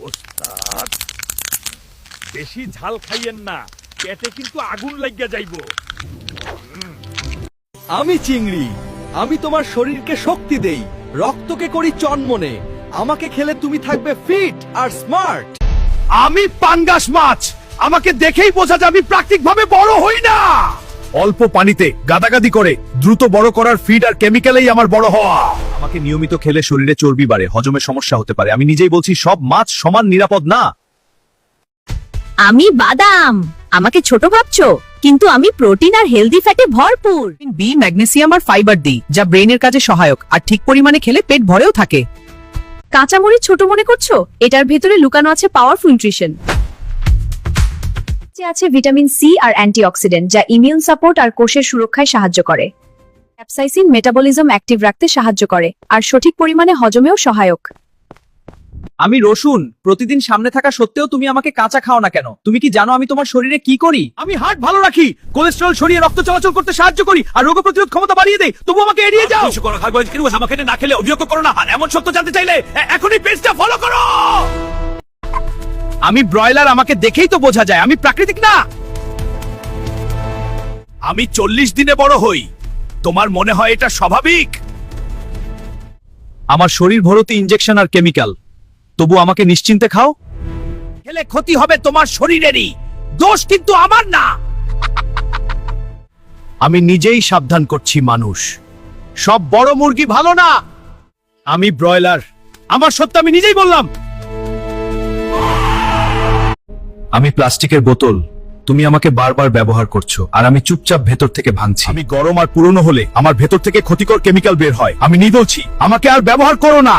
ওস্তাদ, বেশি ঝাল খাইয়েন না, পেটে কিন্তু আগুন লাগিয়া যাইব। আমি চিংড়ি, আমি তোমার শরীরকে শক্তি দেই, রক্তকে করি চনমনে। আমাকে খেলে তুমি থাকবে ফিট আর স্মার্ট। আমি পাঙ্গাস মাছ, আমাকে দেখেই বোঝা যায় আমি প্রাকৃতিকভাবে বড় হই না। অল্প পানিতে গাদাগাদি করে দ্রুত বড় করার ফিড আর কেমিক্যালেই আমার বড় হওয়া। আমাকে নিয়মিত খেলে শরীরে চর্বি বাড়ে, হজমের সমস্যা হতে পারে। আমি নিজেই বলছি সব মাছ সমান নিরাপদ না। আমি বাদাম, আমাকে ছোট ভাবছো, কিন্তু আমি প্রোটিন আর হেলদি ফ্যাটে ভরপুর। বি, ম্যাগনেসিয়াম আর ফাইবার দিই, যা ব্রেনের কাজে সহায়ক, আর ঠিক পরিমাণে খেলে পেট ভরেও থাকে। কাঁচামরিচ ছোট মনে করছো? এটার ভেতরে লুকানো আছে পাওয়ারফুল নিউট্রিশন। আছে ভিটামিন সি আর অ্যান্টিঅক্সিডেন্ট, যা ইমিউন সাপোর্ট আর কোষের সুরক্ষায় সাহায্য করে। ক্যাপসাইসিন মেটাবলিজম অ্যাক্টিভ রাখতে সাহায্য করে আর সঠিক পরিমাণে হজমেও সহায়ক। আমি রসুন, প্রতিদিন সামনে থাকা সত্ত্বেও তুমি আমাকে কাঁচা খাও না কেন? তুমি কি জানো আমি তোমার শরীরে কি করি? আমি হার্ট ভালো রাখি, কোলেস্টেরল সরিয়ে রক্ত চলাচল করতে সাহায্য করি আর রোগ প্রতিরোধ ক্ষমতা বাড়িয়ে দেই। তবু আমাকে এড়িয়ে যাও। কিছু করো, খাবার কিন্তু আমাকে না খেলে অভিযোগ করো না। আর এমন সত্য জানতে চাইলে এখনই পেজটা ফলো করো। আমি ব্রয়লার, আমাকে দেখেই তো বোঝা যায় আমি প্রাকৃতিক না। আমি 40 দিনে বড় হই, তোমার মনে হয় এটা স্বাভাবিক? আমার শরীর ভর্তি ইনজেকশন আর কেমিক্যাল, তবু আমাকে নিশ্চিন্তে খাও। খেলে ক্ষতি হবে তোমার শরীরেরই, দোষ কিন্তু আমার না। আমি নিজেই সাবধান করছি মানুষ, সব বড় মুরগি ভালো না। আমি ব্রয়লার, আমার সত্য আমি নিজেই বললাম। আমি প্লাস্টিকের বোতল, তুমি আমাকে বারবার ব্যবহার করছো আর আমি চুপচাপ ভেতর থেকে ভাঙছি। আমি গরম আর পুরনো হলে আমার ভেতর থেকে ক্ষতিকর কেমিক্যাল বের হয়। আমি নিয়ে বলছি আমাকে আর ব্যবহার করো না।